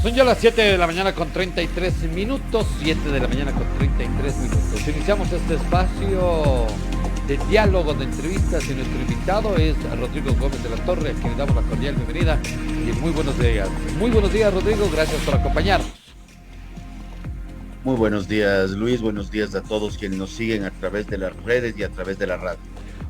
Son ya las 7 de la mañana con 33 minutos, 7 de la mañana con 33 minutos. Iniciamos este espacio de diálogo, de entrevistas y nuestro invitado es Rodrigo Gómez de la Torre, a quien le damos la cordial bienvenida y muy buenos días. Muy buenos días, Rodrigo, gracias por acompañarnos. Muy buenos días, Luis. Buenos días a todos quienes nos siguen a través de las redes y a través de la radio.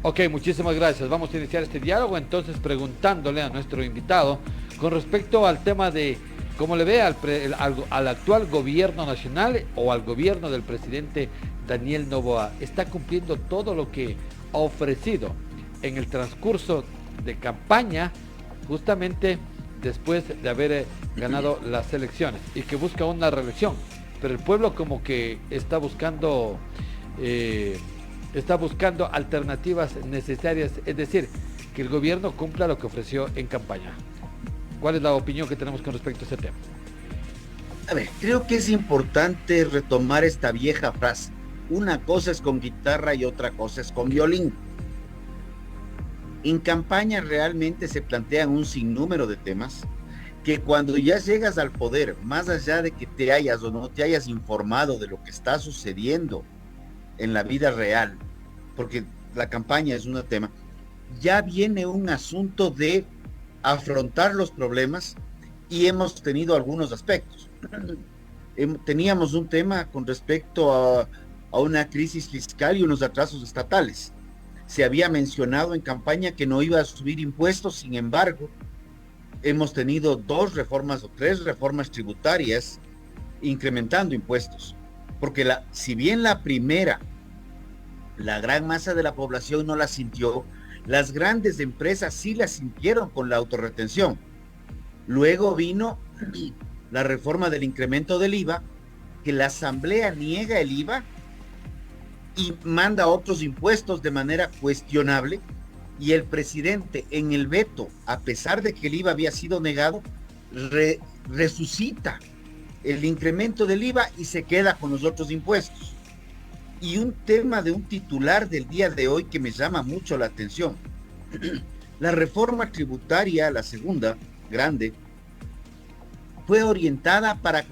Ok, muchísimas gracias. Vamos a iniciar este diálogo entonces preguntándole a nuestro invitado con respecto al tema de cómo le ve al actual gobierno nacional o al gobierno del presidente Daniel Noboa. ¿Está cumpliendo todo lo que ha ofrecido en el transcurso de campaña justamente después de haber ganado las elecciones y que busca una reelección? Pero el pueblo como que está buscando alternativas necesarias, es decir, que el gobierno cumpla lo que ofreció en campaña. ¿Cuál es la opinión que tenemos con respecto a ese tema? A ver, creo que es importante retomar esta vieja frase. Una cosa es con guitarra y otra cosa es con violín. En campaña realmente se plantean un sinnúmero de temas que cuando ya llegas al poder, más allá de que te hayas o no te hayas informado de lo que está sucediendo en la vida real, porque la campaña es un tema, ya viene un asunto de afrontar los problemas y hemos tenido algunos aspectos. Teníamos un tema con respecto a una crisis fiscal y unos atrasos estatales. Se había mencionado en campaña que no iba a subir impuestos, sin embargo, hemos tenido 2 reformas o 3 reformas tributarias incrementando impuestos, porque si bien la primera, la gran masa de la población no la sintió, las grandes empresas sí la sintieron con la autorretención. Luego vino la reforma del incremento del IVA, que la Asamblea niega el IVA y manda otros impuestos de manera cuestionable, y el presidente en el veto, a pesar de que el IVA había sido negado, resucita el incremento del IVA y se queda con los otros impuestos. Y un tema de un titular del día de hoy que me llama mucho la atención. La reforma tributaria, la segunda, grande, fue orientada para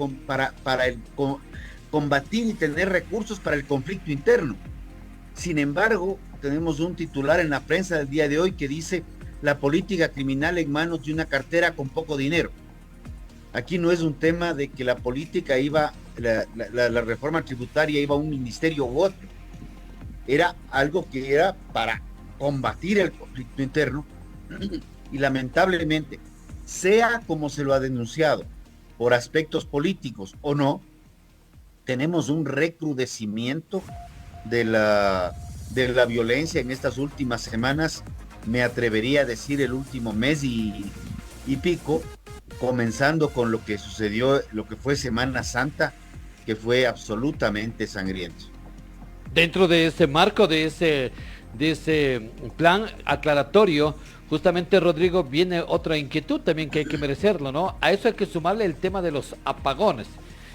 combatir y tener recursos para el conflicto interno. Sin embargo, tenemos un titular en la prensa del día de hoy que dice: la política criminal en manos de una cartera con poco dinero. Aquí no es un tema de que la política iba, la reforma tributaria iba a un ministerio u otro. Era algo que era para combatir el conflicto interno y lamentablemente, sea como se lo ha denunciado, por aspectos políticos o no, tenemos un recrudecimiento de la violencia en estas últimas semanas, me atrevería a decir el último mes y pico, comenzando con lo que sucedió, lo que fue Semana Santa, que fue absolutamente sangriento. Dentro de ese marco, de ese plan aclaratorio, justamente, Rodrigo, viene otra inquietud también que hay que merecerlo, ¿no? A eso hay que sumarle el tema de los apagones.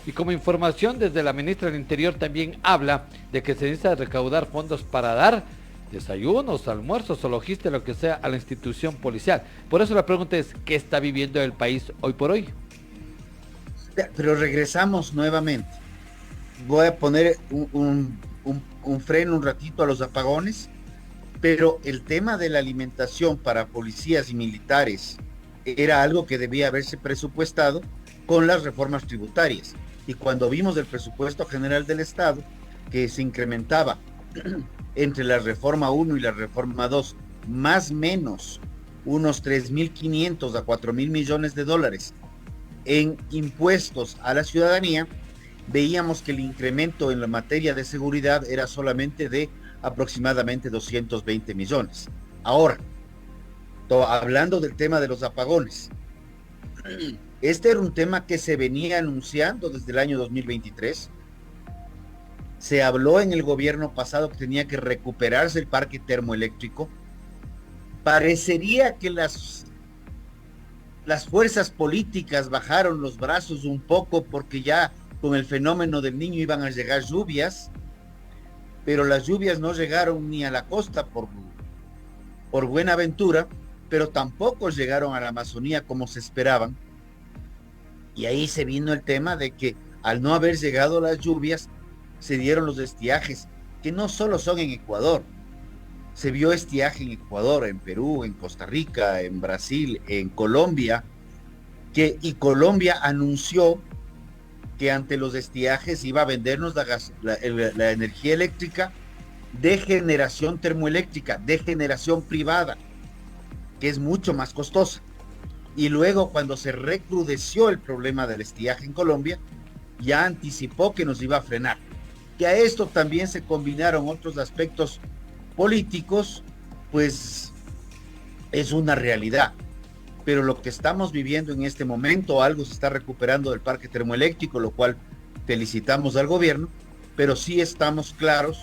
Y como información, desde la ministra del Interior también habla de que se necesita recaudar fondos para dar desayunos, almuerzos o logística, lo que sea, a la institución policial. Por eso la pregunta es, ¿qué está viviendo el país hoy por hoy? Pero regresamos nuevamente. Voy a poner un freno un ratito a los apagones, pero el tema de la alimentación para policías y militares era algo que debía haberse presupuestado con las reformas tributarias. Y cuando vimos el presupuesto general del Estado, que se incrementaba entre la reforma 1 y la reforma 2, más o menos unos 3.500 a 4.000 millones de dólares en impuestos a la ciudadanía, veíamos que el incremento en la materia de seguridad era solamente de aproximadamente 220 millones. Ahora, hablando del tema de los apagones, este era un tema que se venía anunciando desde el año 2023. Se habló en el gobierno pasado que tenía que recuperarse el parque termoeléctrico. Parecería que las fuerzas políticas bajaron los brazos un poco porque ya con el fenómeno del Niño iban a llegar lluvias, pero las lluvias no llegaron ni a la costa por Buenaventura, pero tampoco llegaron a la Amazonía como se esperaban. Y ahí se vino el tema de que al no haber llegado las lluvias, se dieron los estiajes, que no solo son en Ecuador. Se vio estiaje en Ecuador, en Perú, en Costa Rica, en Brasil, en Colombia, y Colombia anunció que ante los estiajes iba a vendernos la energía eléctrica de generación termoeléctrica, de generación privada, que es mucho más costosa. Y luego, cuando se recrudeció el problema del estiaje en Colombia, ya anticipó que nos iba a frenar. Que a esto también se combinaron otros aspectos políticos, pues es una realidad. Pero lo que estamos viviendo en este momento, algo se está recuperando del parque termoeléctrico, lo cual felicitamos al gobierno, pero sí estamos claros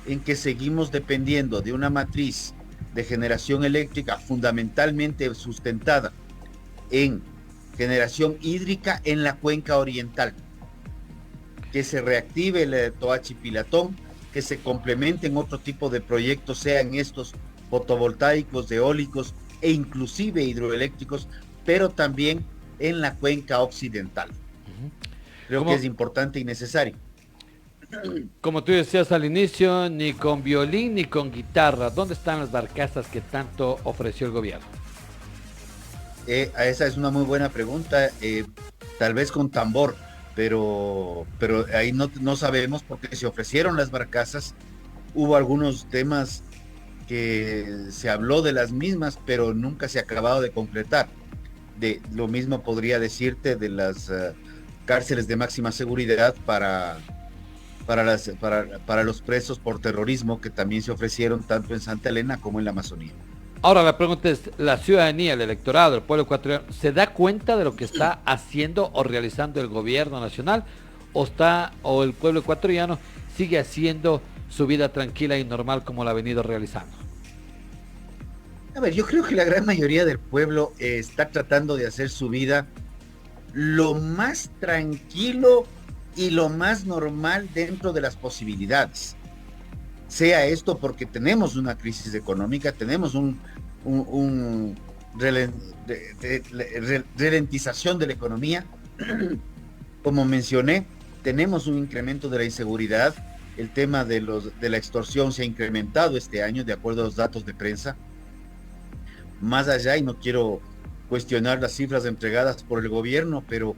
en que seguimos dependiendo de una matriz de generación eléctrica fundamentalmente sustentada en generación hídrica en la cuenca oriental. Que se reactive el Toachi Pilatón, que se complementen otro tipo de proyectos, sean estos fotovoltaicos, eólicos e inclusive hidroeléctricos, pero también en la cuenca occidental. Creo que es importante y necesario. Como tú decías al inicio, ni con violín ni con guitarra, ¿dónde están las barcazas que tanto ofreció el gobierno? Esa es una muy buena pregunta, tal vez con tambor, pero ahí no sabemos, porque se ofrecieron las barcazas, hubo algunos temas que se habló de las mismas, pero nunca se ha acabado de concretar. Lo mismo podría decirte de las cárceles de máxima seguridad para los presos por terrorismo, que también se ofrecieron tanto en Santa Elena como en la Amazonía. Ahora la pregunta es, ¿la ciudadanía, el electorado, el pueblo ecuatoriano, se da cuenta de lo que está haciendo o realizando el gobierno nacional? ¿O el pueblo ecuatoriano sigue haciendo su vida tranquila y normal como la ha venido realizando? A ver, yo creo que la gran mayoría del pueblo está tratando de hacer su vida lo más tranquilo y lo más normal dentro de las posibilidades. Sea esto porque tenemos una crisis económica, tenemos ralentización de la economía. Como mencioné, tenemos un incremento de la inseguridad. El tema de la extorsión se ha incrementado este año, de acuerdo a los datos de prensa. Más allá, y no quiero cuestionar las cifras entregadas por el gobierno, pero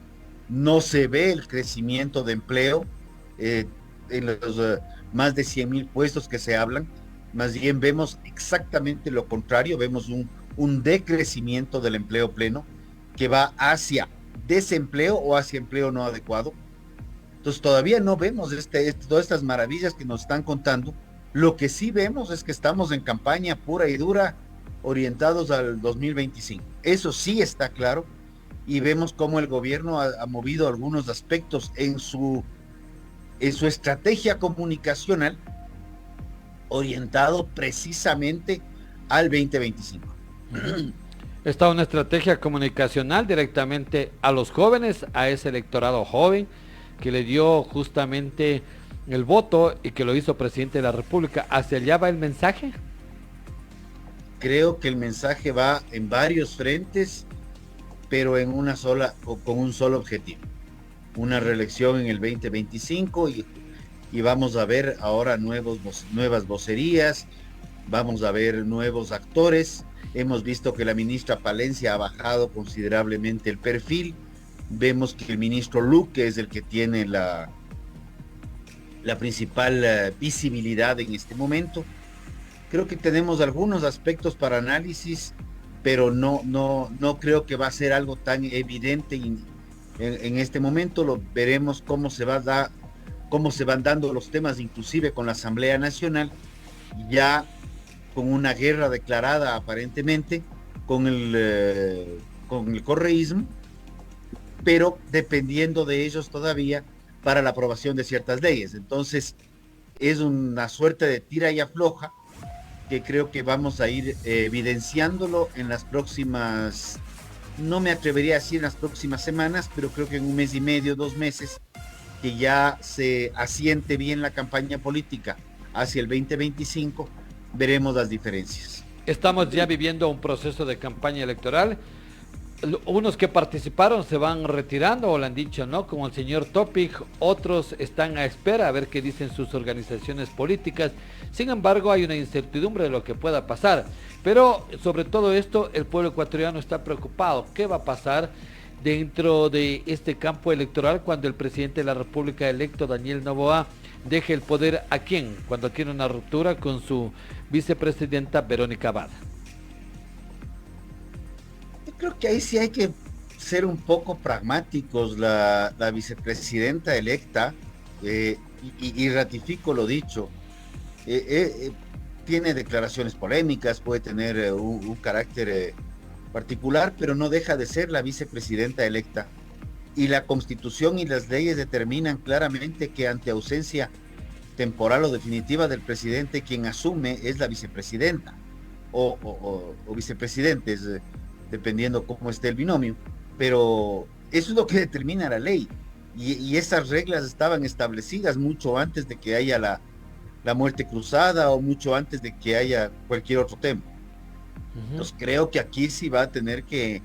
no se ve el crecimiento de empleo en los más de 100,000 puestos que se hablan. Más bien vemos exactamente lo contrario, vemos un decrecimiento del empleo pleno que va hacia desempleo o hacia empleo no adecuado. Entonces todavía no vemos todas estas maravillas que nos están contando. Lo que sí vemos es que estamos en campaña pura y dura, orientados al 2025. Eso sí está claro, y vemos cómo el gobierno ha movido algunos aspectos en su estrategia comunicacional orientado precisamente al 2025. Está una estrategia comunicacional directamente a los jóvenes, a ese electorado joven que le dio justamente el voto y que lo hizo presidente de la República. ¿Hacia allá va el mensaje? Creo que el mensaje va en varios frentes, pero en una sola, o con un solo objetivo: una reelección en el 2025, y vamos a ver ahora nuevas vocerías, vamos a ver nuevos actores. Hemos visto que la ministra Palencia ha bajado considerablemente el perfil. Vemos que el ministro Luque es el que tiene la principal visibilidad en este momento. Creo que tenemos algunos aspectos para análisis, pero no creo que va a ser algo tan evidente en este momento. Lo veremos cómo se van dando los temas, inclusive con la Asamblea Nacional, ya con una guerra declarada aparentemente con el correísmo, pero dependiendo de ellos todavía para la aprobación de ciertas leyes. Entonces es una suerte de tira y afloja que creo que vamos a ir evidenciándolo en las próximas, no me atrevería a decir en las próximas semanas, pero creo que en 1 mes y medio, 2 meses, que ya se asiente bien la campaña política hacia el 2025, veremos las diferencias. Estamos ya viviendo un proceso de campaña electoral. Unos que participaron se van retirando o lo han dicho, ¿no? Como el señor Topic, otros están a espera a ver qué dicen sus organizaciones políticas. Sin embargo, hay una incertidumbre de lo que pueda pasar. Pero sobre todo esto, el pueblo ecuatoriano está preocupado. ¿Qué va a pasar dentro de este campo electoral cuando el presidente de la República electo, Daniel Noboa, deje el poder a quién? Cuando quiere una ruptura con su vicepresidenta Verónica Abad. Yo creo que ahí sí hay que ser un poco pragmáticos. La vicepresidenta electa, y ratifico lo dicho, tiene declaraciones polémicas, puede tener un carácter particular, pero no deja de ser la vicepresidenta electa. Y la Constitución y las leyes determinan claramente que ante ausencia temporal o definitiva del presidente, quien asume es la vicepresidenta o vicepresidentes, dependiendo cómo esté el binomio. Pero eso es lo que determina la ley. Y esas reglas estaban establecidas mucho antes de que haya la muerte cruzada o mucho antes de que haya cualquier otro tema. Entonces creo que aquí sí va a tener que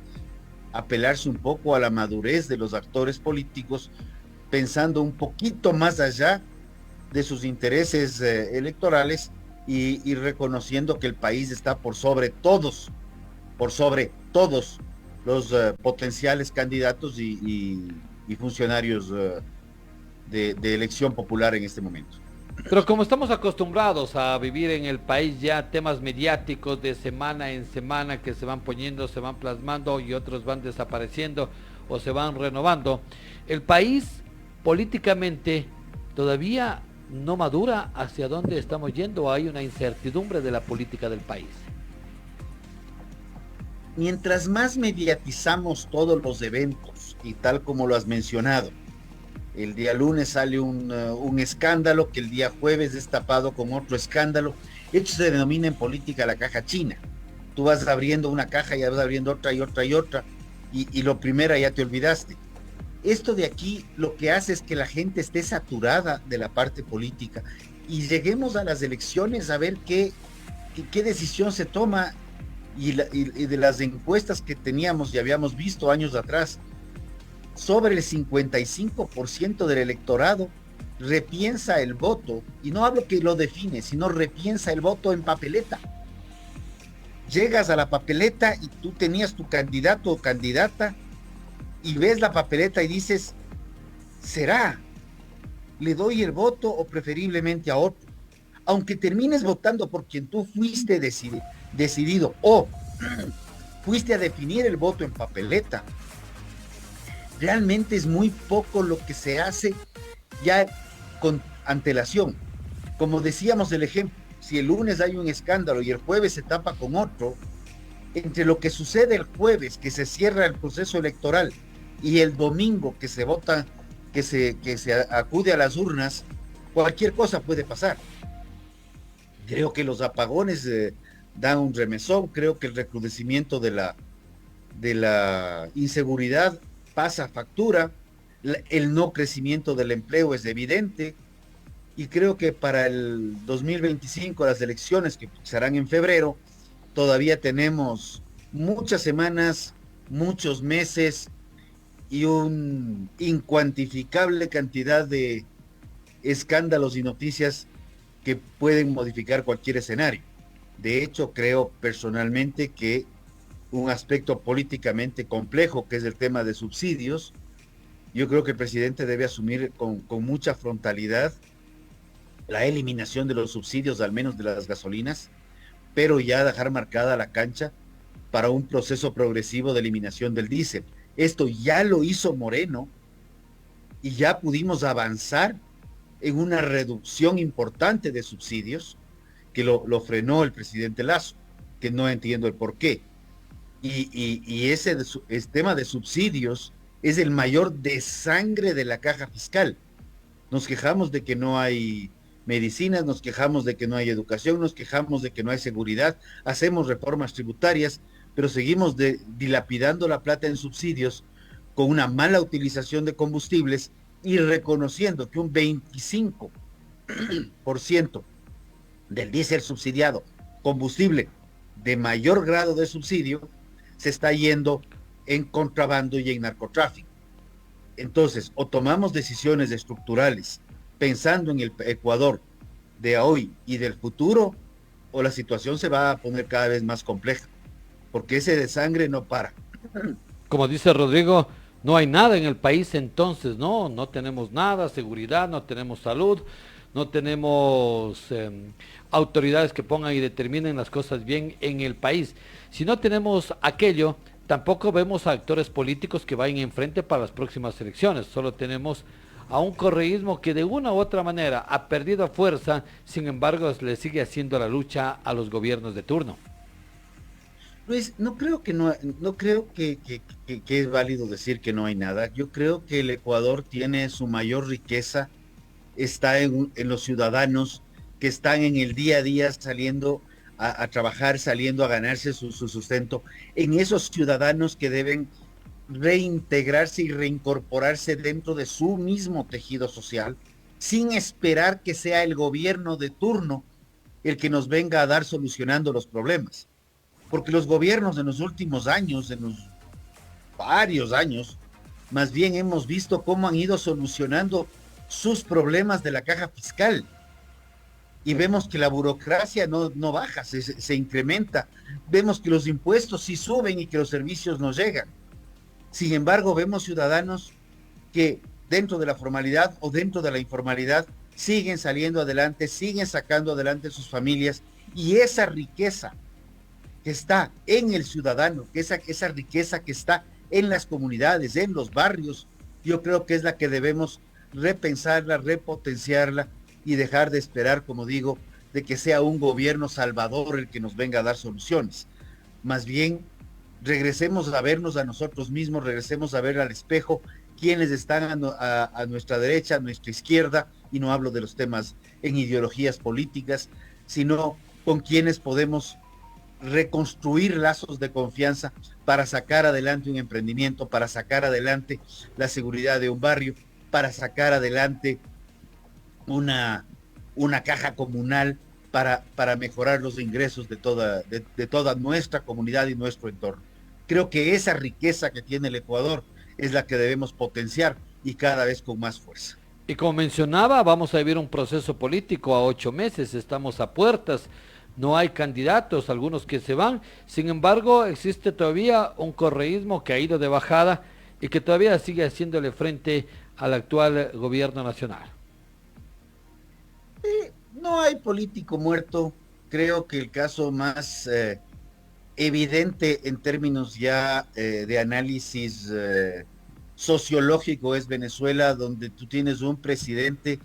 apelarse un poco a la madurez de los actores políticos, pensando un poquito más allá de sus intereses electorales y reconociendo que el país está por sobre todos los potenciales candidatos y funcionarios de elección popular en este momento. Pero como estamos acostumbrados a vivir en el país ya temas mediáticos de semana en semana que se van poniendo, se van plasmando y otros van desapareciendo o se van renovando, el país políticamente todavía no madura hacia dónde estamos yendo o hay una incertidumbre de la política del país. Mientras más mediatizamos todos los eventos y tal como lo has mencionado, el día lunes sale un escándalo que el día jueves es tapado con otro escándalo. Esto se denomina en política la caja china. Tú vas abriendo una caja y vas abriendo otra y otra y otra, y lo primero ya te olvidaste. Esto de aquí lo que hace es que la gente esté saturada de la parte política y lleguemos a las elecciones a ver qué decisión se toma, y de las encuestas que teníamos y habíamos visto años atrás, sobre el 55% del electorado repiensa el voto, y no hablo que lo define, sino repiensa el voto en papeleta. Llegas a la papeleta y tú tenías tu candidato o candidata y ves la papeleta y dices, ¿será? ¿Le doy el voto o preferiblemente a otro? Aunque termines votando por quien tú fuiste decidido o fuiste a definir el voto en papeleta, realmente es muy poco lo que se hace ya con antelación. Como decíamos el ejemplo, si el lunes hay un escándalo y el jueves se tapa con otro, entre lo que sucede el jueves, que se cierra el proceso electoral, y el domingo que se vota, que se acude a las urnas, cualquier cosa puede pasar. Creo que los apagones dan un remesón, creo que el recrudecimiento de la inseguridad pasa factura, el no crecimiento del empleo es evidente, y creo que para el 2025, las elecciones que serán en febrero, todavía tenemos muchas semanas, muchos meses y una incuantificable cantidad de escándalos y noticias que pueden modificar cualquier escenario. De hecho, creo personalmente que un aspecto políticamente complejo, que es el tema de subsidios, yo creo que el presidente debe asumir con mucha frontalidad la eliminación de los subsidios, al menos de las gasolinas, pero ya dejar marcada la cancha para un proceso progresivo de eliminación del diésel. Esto ya lo hizo Moreno y ya pudimos avanzar en una reducción importante de subsidios, que lo frenó el presidente Lasso, que no entiendo el por qué. Y ese tema de subsidios es el mayor desangre de la caja fiscal. Nos quejamos de que no hay medicinas, nos quejamos de que no hay educación, nos quejamos de que no hay seguridad, hacemos reformas tributarias, pero seguimos dilapidando la plata en subsidios con una mala utilización de combustibles y reconociendo que un 25% del diésel subsidiado, combustible de mayor grado de subsidio, se está yendo en contrabando y en narcotráfico. Entonces, o tomamos decisiones estructurales pensando en el Ecuador de hoy y del futuro, o la situación se va a poner cada vez más compleja, porque ese de sangre no para. Como dice Rodrigo, no hay nada en el país entonces, no, no tenemos nada, seguridad, no tenemos salud, no tenemos autoridades que pongan y determinen las cosas bien en el país. Si no tenemos aquello, tampoco vemos a actores políticos que vayan enfrente para las próximas elecciones, solo tenemos a un correísmo que de una u otra manera ha perdido fuerza, sin embargo le sigue haciendo la lucha a los gobiernos de turno. Luis, no creo que es válido decir que no hay nada. Yo creo que el Ecuador tiene su mayor riqueza, está en los ciudadanos que están en el día a día saliendo a trabajar, saliendo a ganarse su sustento, en esos ciudadanos que deben reintegrarse y reincorporarse dentro de su mismo tejido social, sin esperar que sea el gobierno de turno el que nos venga a dar solucionando los problemas. Porque los gobiernos en los últimos años, en los varios años, más bien hemos visto cómo han ido solucionando sus problemas de la caja fiscal. Y vemos que la burocracia no baja, se incrementa. Vemos que los impuestos sí suben y que los servicios no llegan. Sin embargo, vemos ciudadanos que dentro de la formalidad o dentro de la informalidad siguen saliendo adelante, siguen sacando adelante sus familias, y esa riqueza que está en el ciudadano, que esa riqueza que está en las comunidades, en los barrios, yo creo que es la que debemos repensarla, repotenciarla y dejar de esperar, como digo, de que sea un gobierno salvador el que nos venga a dar soluciones. Más bien, regresemos a vernos a nosotros mismos, regresemos a ver al espejo quienes están a nuestra derecha, a nuestra izquierda, y no hablo de los temas en ideologías políticas, sino con quienes podemos reconstruir lazos de confianza para sacar adelante un emprendimiento, para sacar adelante la seguridad de un barrio, para sacar adelante una caja comunal para mejorar los ingresos de toda nuestra comunidad y nuestro entorno. Creo que esa riqueza que tiene el Ecuador es la que debemos potenciar, y cada vez con más fuerza. Y como mencionaba, vamos a vivir un proceso político a 8 meses, estamos a puertas, no hay candidatos, algunos que se van, sin embargo existe todavía un correísmo que ha ido de bajada y que todavía sigue haciéndole frente al actual gobierno nacional. No hay político muerto. Creo que el caso más evidente en términos ya de análisis sociológico es Venezuela, donde tú tienes un presidente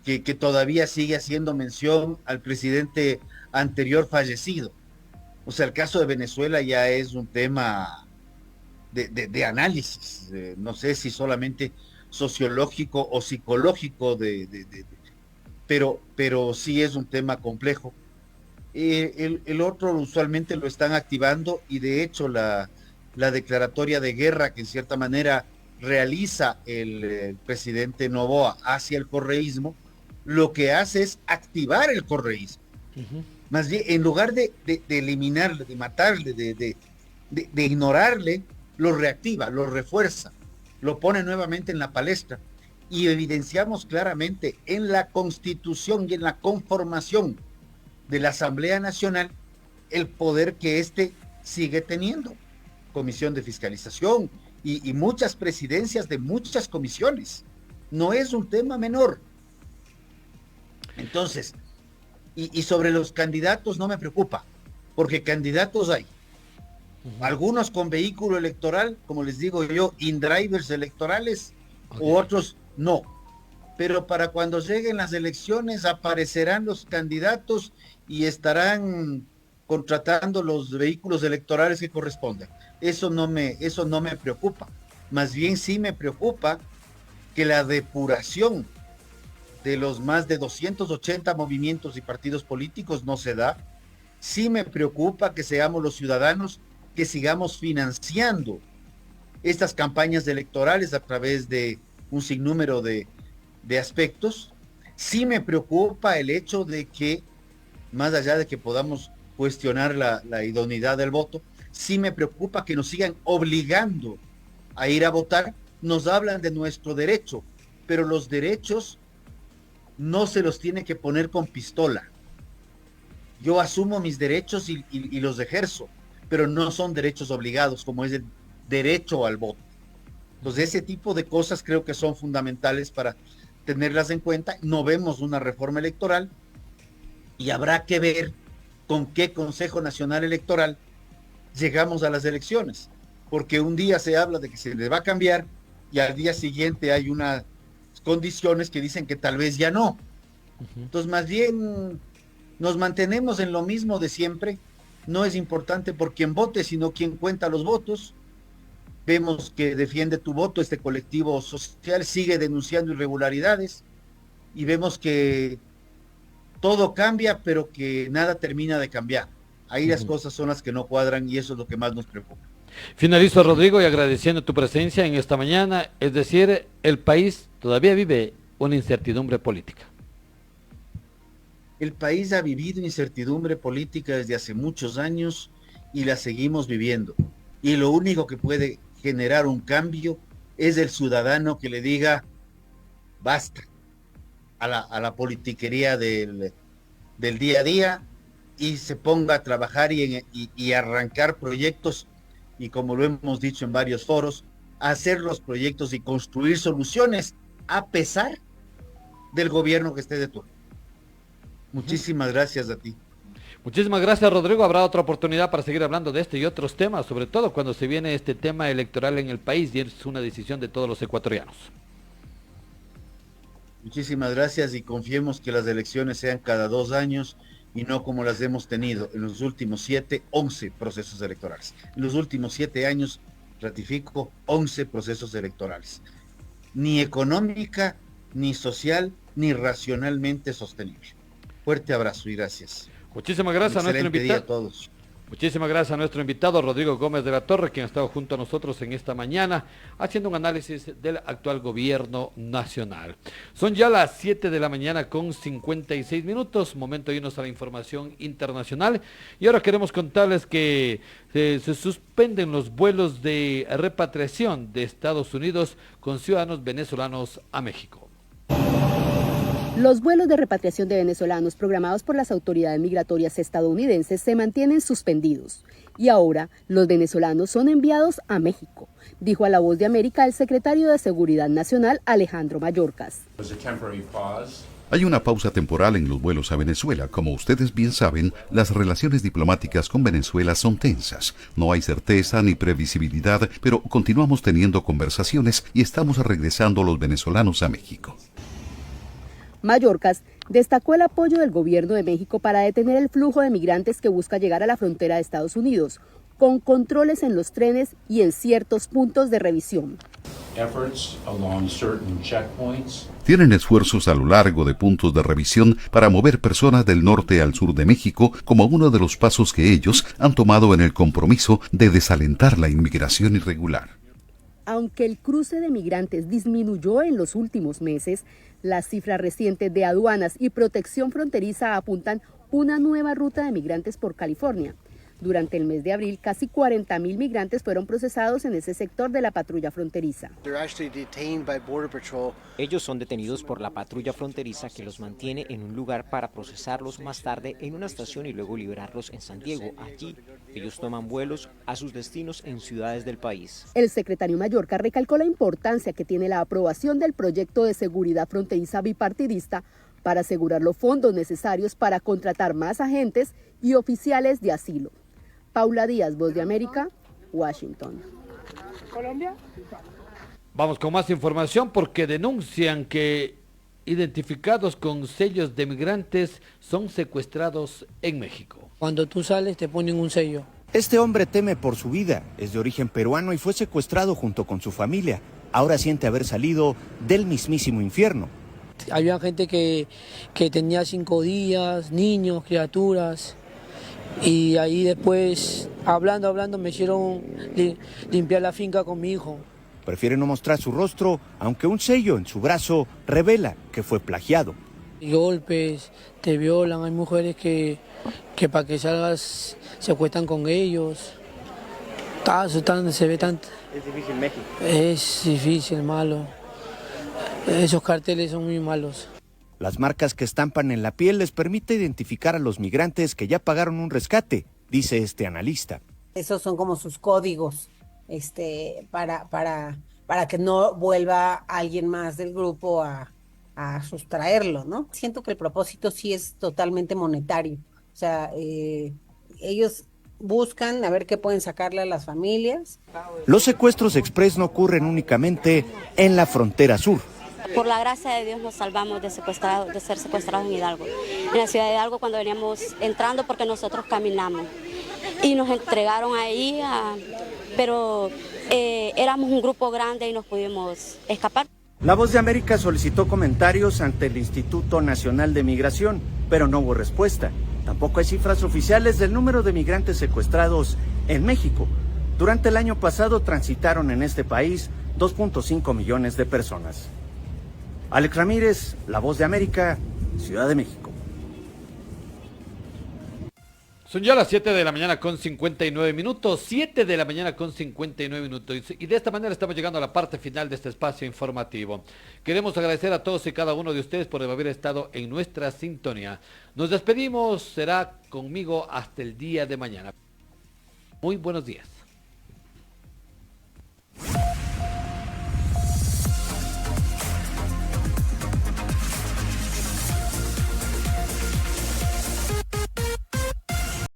que todavía sigue haciendo mención al presidente anterior fallecido. O sea, el caso de Venezuela ya es un tema de análisis, no sé si solamente sociológico o psicológico, pero sí es un tema complejo. El otro usualmente lo están activando, y de hecho la declaratoria de guerra que en cierta manera realiza el presidente Noboa hacia el correísmo, lo que hace es activar el correísmo. Uh-huh. Más bien, en lugar de eliminarle, de matarle, de ignorarle, lo reactiva, lo refuerza, lo pone nuevamente en la palestra, y evidenciamos claramente en la Constitución y en la conformación de la Asamblea Nacional el poder que éste sigue teniendo. Comisión de fiscalización y muchas presidencias de muchas comisiones. No es un tema menor. Entonces, y sobre los candidatos no me preocupa, porque candidatos hay. Algunos con vehículo electoral, como les digo yo, in-drivers electorales, okay, u otros no. Pero para cuando lleguen las elecciones aparecerán los candidatos y estarán contratando los vehículos electorales que correspondan. Eso no me preocupa. Más bien sí me preocupa que la depuración de los más de 280 movimientos y partidos políticos no se da. Sí me preocupa que seamos los ciudadanos que sigamos financiando estas campañas electorales a través de un sinnúmero de aspectos. Sí me preocupa el hecho de que, más allá de que podamos cuestionar la idoneidad del voto, Sí me preocupa que nos sigan obligando a ir a votar. Nos hablan de nuestro derecho, pero los derechos no se los tiene que poner con pistola. Yo asumo mis derechos y los ejerzo, pero no son derechos obligados como es el derecho al voto. Entonces ese tipo de cosas creo que son fundamentales para tenerlas en cuenta. No vemos una reforma electoral y habrá que ver con qué Consejo Nacional Electoral llegamos a las elecciones, porque un día se habla de que se les va a cambiar y al día siguiente hay unas condiciones que dicen que tal vez ya no. Entonces más bien nos mantenemos en lo mismo de siempre. No es importante por quién vote, sino quién cuenta los votos. Vemos que Defiende tu Voto, este colectivo social, sigue denunciando irregularidades y vemos que todo cambia, pero que nada termina de cambiar. Ahí las cosas son las que no cuadran y eso es lo que más nos preocupa. Finalizo, Rodrigo, y agradeciendo tu presencia en esta mañana. Es decir, el país todavía vive una incertidumbre política. El país ha vivido incertidumbre política desde hace muchos años y la seguimos viviendo. Y lo único que puede generar un cambio es el ciudadano que le diga basta a la politiquería del día a día y se ponga a trabajar y arrancar proyectos y, como lo hemos dicho en varios foros, hacer los proyectos y construir soluciones a pesar del gobierno que esté de turno. Muchísimas gracias a ti. Muchísimas gracias, Rodrigo. Habrá otra oportunidad para seguir hablando de este y otros temas, sobre todo cuando se viene este tema electoral en el país y es una decisión de todos los ecuatorianos. Muchísimas gracias y confiemos que las elecciones sean cada 2 años y no como las hemos tenido en los últimos 11 procesos electorales. En los últimos 7 años, ratifico, 11 procesos electorales. Ni económica, ni social, ni racionalmente sostenible. Fuerte abrazo y gracias. Muchísimas gracias a nuestro invitado. A todos. Muchísimas gracias a nuestro invitado Rodrigo Gómez de la Torre, quien ha estado junto a nosotros en esta mañana haciendo un análisis del actual gobierno nacional. Son ya las 7 de la mañana con 56 minutos, momento de irnos a la información internacional y ahora queremos contarles que se suspenden los vuelos de repatriación de Estados Unidos con ciudadanos venezolanos a México. Los vuelos de repatriación de venezolanos programados por las autoridades migratorias estadounidenses se mantienen suspendidos y ahora los venezolanos son enviados a México, dijo a La Voz de América el secretario de Seguridad Nacional Alejandro Mayorkas. Hay una pausa temporal en los vuelos a Venezuela. Como ustedes bien saben, las relaciones diplomáticas con Venezuela son tensas. No hay certeza ni previsibilidad, pero continuamos teniendo conversaciones y estamos regresando los venezolanos a Mayorkas Mayorkas destacó el apoyo del gobierno de México para detener el flujo de migrantes que busca llegar a la frontera de Estados Unidos, con controles en los trenes y en ciertos puntos de revisión. Tienen esfuerzos a lo largo de puntos de revisión para mover personas del norte al sur de México como uno de los pasos que ellos han tomado en el compromiso de desalentar la inmigración irregular. Aunque el cruce de migrantes disminuyó en los últimos meses, las cifras recientes de aduanas y protección fronteriza apuntan una nueva ruta de migrantes por California. Durante el mes de abril, casi 40.000 migrantes fueron procesados en ese sector de la patrulla fronteriza. Ellos son detenidos por la patrulla fronteriza que los mantiene en un lugar para procesarlos más tarde en una estación y luego liberarlos en San Diego. Allí, ellos toman vuelos a sus destinos en ciudades del país. El secretario Mayorkas recalcó la importancia que tiene la aprobación del proyecto de seguridad fronteriza bipartidista para asegurar los fondos necesarios para contratar más agentes y oficiales de asilo. Paula Díaz, Voz de América, Washington. ¿Colombia? Vamos con más información porque denuncian que identificados con sellos de migrantes son secuestrados en México. Cuando tú sales te ponen un sello. Este hombre teme por su vida, es de origen peruano y fue secuestrado junto con su familia. Ahora siente haber salido del mismísimo infierno. Había gente que tenía 5 días, niños, criaturas. Y ahí después, hablando, me hicieron limpiar la finca con mi hijo. Prefiere no mostrar su rostro, aunque un sello en su brazo revela que fue plagiado. Golpes, te violan, hay mujeres que para que salgas se acuestan con ellos. Está asustando, se ve tanto. ¿Es difícil México? Es difícil, malo. Esos carteles son muy malos. Las marcas que estampan en la piel les permite identificar a los migrantes que ya pagaron un rescate, dice este analista. Esos son como sus códigos, para que no vuelva alguien más del grupo a sustraerlo, ¿no? Siento que el propósito sí es totalmente monetario. O sea, ellos buscan a ver qué pueden sacarle a las familias. Los secuestros express no ocurren únicamente en la frontera sur. Por la gracia de Dios nos salvamos de ser secuestrados en Hidalgo. En la ciudad de Hidalgo cuando veníamos entrando porque nosotros caminamos y nos entregaron ahí, pero éramos un grupo grande y nos pudimos escapar. La Voz de América solicitó comentarios ante el Instituto Nacional de Migración, pero no hubo respuesta. Tampoco hay cifras oficiales del número de migrantes secuestrados en México. Durante el año pasado transitaron en este país 2.5 millones de personas. Alex Ramírez, La Voz de América, Ciudad de México. Son ya las 7 de la mañana con 59 minutos, 7 de la mañana con 59 minutos. Y de esta manera estamos llegando a la parte final de este espacio informativo. Queremos agradecer a todos y cada uno de ustedes por haber estado en nuestra sintonía. Nos despedimos, será conmigo hasta el día de mañana. Muy buenos días.